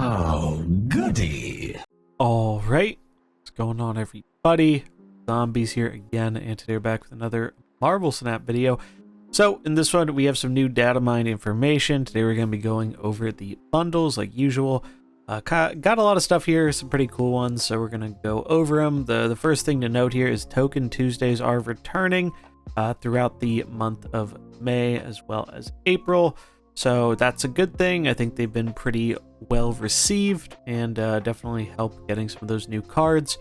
Oh, goody. All right, what's going on, everybody? Zombies here again, and today we're back with another Marvel Snap video. So in this one, we have some new Datamined information. Today we're going to be going over the bundles like usual. Got a lot of stuff here, some pretty cool ones, so we're going to go over them. The first thing to note here is Token Tuesdays are returning throughout the month of May as well as April. So that's a good thing. I think they've been pretty well received and definitely help getting some of those new cards.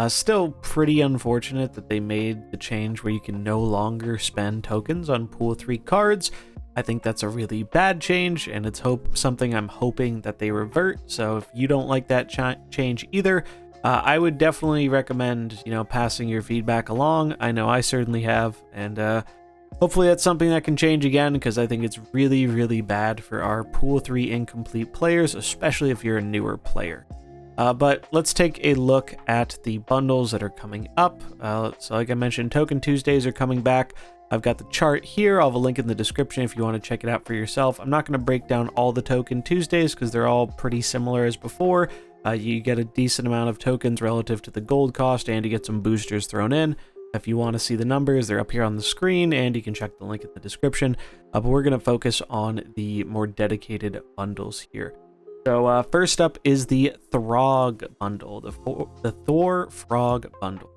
Still pretty unfortunate that they made the change where you can no longer spend tokens on pool 3 cards. I think that's a really bad change, and it's something I'm hoping that they revert. So if you don't like that change either, I would definitely recommend, passing your feedback along. I know I certainly have, and hopefully that's something that can change again, because I think it's really, really bad for our pool 3 incomplete players, especially if you're a newer player. But let's take a look at the bundles that are coming up. So like I mentioned, Token Tuesdays are coming back. I've got the chart here. I'll have a link in the description if you want to check it out for yourself. I'm not going to break down all the Token Tuesdays because they're all pretty similar as before. You get a decent amount of tokens relative to the gold cost, and you get some boosters thrown in. If you want to see the numbers, they're up here on the screen, and you can check the link in the description. But we're going to focus on the more dedicated bundles here. So first up is the Throg Bundle, the Thor Frog Bundle.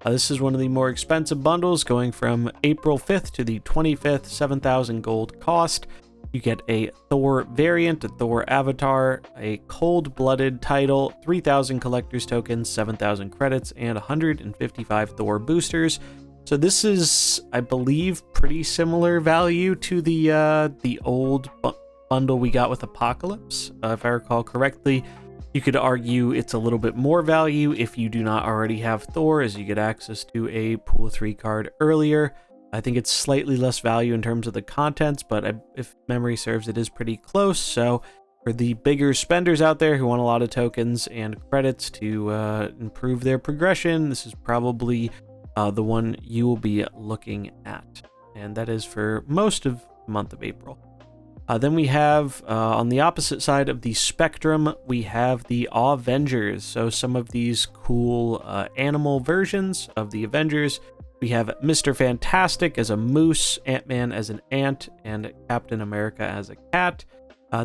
This is one of the more expensive bundles, going from April 5th to the 25th, 7,000 gold cost. You get a Thor variant, a Thor avatar, a cold-blooded title, 3,000 collector's tokens, 7,000 credits, and 155 Thor boosters. So this is, I believe, pretty similar value to the old bundle we got with Apocalypse. If I recall correctly, you could argue it's a little bit more value if you do not already have Thor, as you get access to a pool 3 card earlier. I think it's slightly less value in terms of the contents, but if memory serves, it is pretty close. So for the bigger spenders out there who want a lot of tokens and credits to improve their progression, this is probably the one you will be looking at. And that is for most of the month of April. Then we have, on the opposite side of the spectrum, we have the Avengers. So some of these cool animal versions of the Avengers. We have Mr. Fantastic as a moose, Ant-Man as an ant, and Captain America as a cat.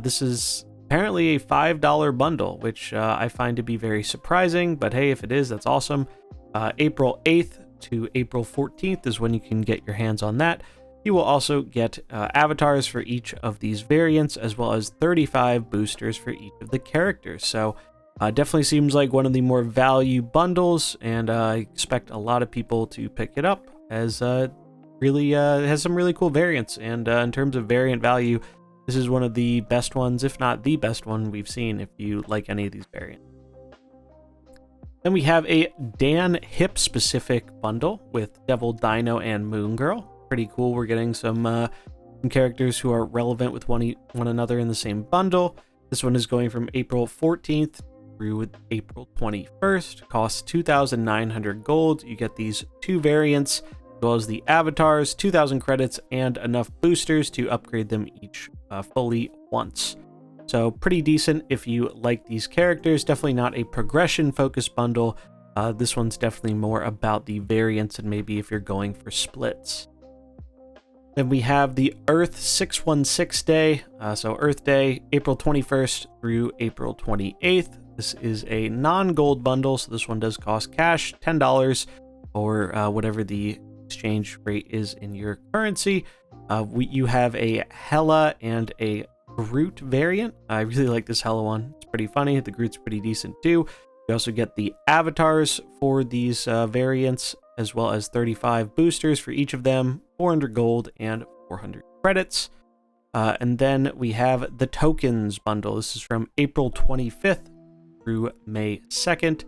This is apparently a $5 bundle, which I find to be very surprising, but hey, if it is, that's awesome. April 8th to April 14th is when you can get your hands on that. You will also get avatars for each of these variants, as well as 35 boosters for each of the characters. So definitely seems like one of the more value bundles, and I expect a lot of people to pick it up, as really has some really cool variants. And in terms of variant value, this is one of the best ones, if not the best one we've seen, if you like any of these variants. Then we have a Dan Hip specific bundle with Devil Dino and Moon Girl. Pretty cool. We're getting some characters who are relevant with one another in the same bundle. This one is going from April 14th through April 21st. Costs 2,900 gold. You get these 2 variants, as well as the avatars, 2,000 credits, and enough boosters to upgrade them each fully once. So pretty decent if you like these characters. Definitely not a progression-focused bundle. This one's definitely more about the variants, and maybe if you're going for splits. Then we have the Earth 616 Day. So Earth Day, April 21st through April 28th. This is a non-gold bundle, so this one does cost cash, $10, or whatever the exchange rate is in your currency. You have a Hela and a Groot variant. I really like this Hela one. It's pretty funny. The Groot's pretty decent too. You also get the avatars for these variants, as well as 35 boosters for each of them, 400 gold and 400 credits. And then we have the Tokens Bundle. This is from April 25th through May 2nd.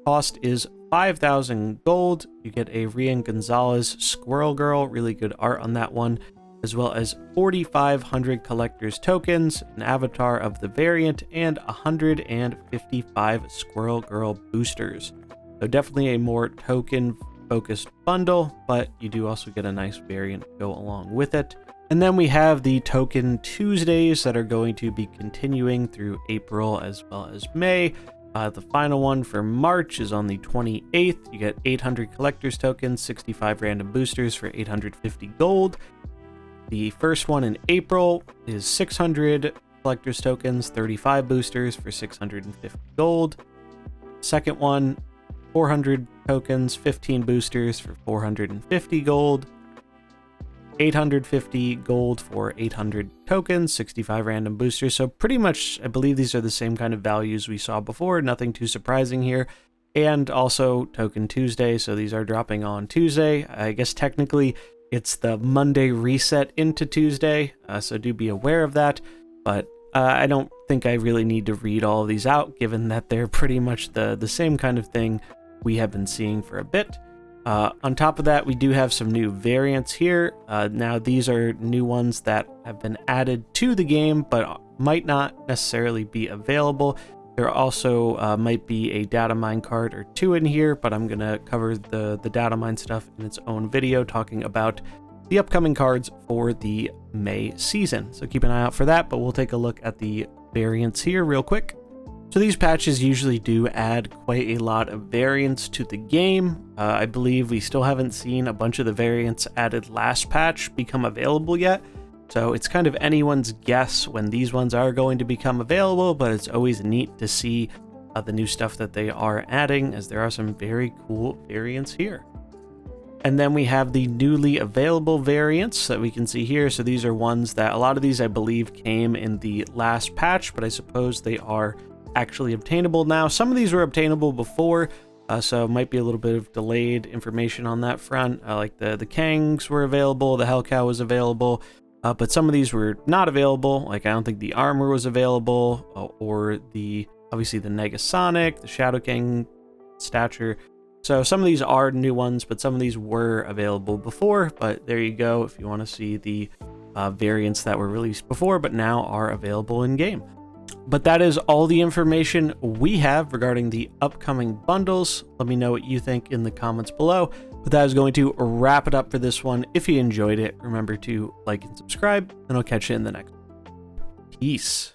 Cost is 5,000 gold. You get a Rian Gonzalez Squirrel Girl, really good art on that one, as well as 4,500 collector's tokens, an avatar of the variant, and 155 Squirrel Girl boosters. So definitely a more token focused bundle, but you do also get a nice variant to go along with it. And then we have the Token Tuesdays that are going to be continuing through April as well as May. The final one for March is on the 28th. You get 800 collector's tokens, 65 random boosters for 850 gold. The first one in April is 600 collector's tokens, 35 boosters for 650 gold. Second one, 400 tokens, 15 boosters for 450 gold. 850 gold for 800 tokens, 65 random boosters. So pretty much, I believe these are the same kind of values we saw before. Nothing too surprising here. And also Token Tuesday. So these are dropping on Tuesday. I guess technically it's the Monday reset into Tuesday. So do be aware of that. But I don't think I really need to read all of these out, given that they're pretty much the same kind of thing we have been seeing for a bit. On top of that, we do have some new variants here. Now, these are new ones that have been added to the game, but might not necessarily be available. There also might be a Datamined card or two in here, but I'm going to cover the Datamined stuff in its own video, talking about the upcoming cards for the May season. So keep an eye out for that, but we'll take a look at the variants here real quick. So these patches usually do add quite a lot of variants to the game. I believe we still haven't seen a bunch of the variants added last patch become available yet. So it's kind of anyone's guess when these ones are going to become available, but it's always neat to see the new stuff that they are adding, as there are some very cool variants here. And then we have the newly available variants that we can see here. So these are ones that a lot of these I believe came in the last patch, but I suppose they are actually obtainable now. Some of these were obtainable before, so it might be a little bit of delayed information on that front. Like the Kangs were available, the Hellcow was available, but some of these were not available. Like I don't think the armor was available, or obviously the Negasonic, the Shadow King stature. So some of these are new ones, but some of these were available before. But there you go, if you want to see the variants that were released before but now are available in game. But that is all the information we have regarding the upcoming bundles. Let me know what you think in the comments below. But that is going to wrap it up for this one. If you enjoyed it, remember to like and subscribe, and I'll catch you in the next one. Peace.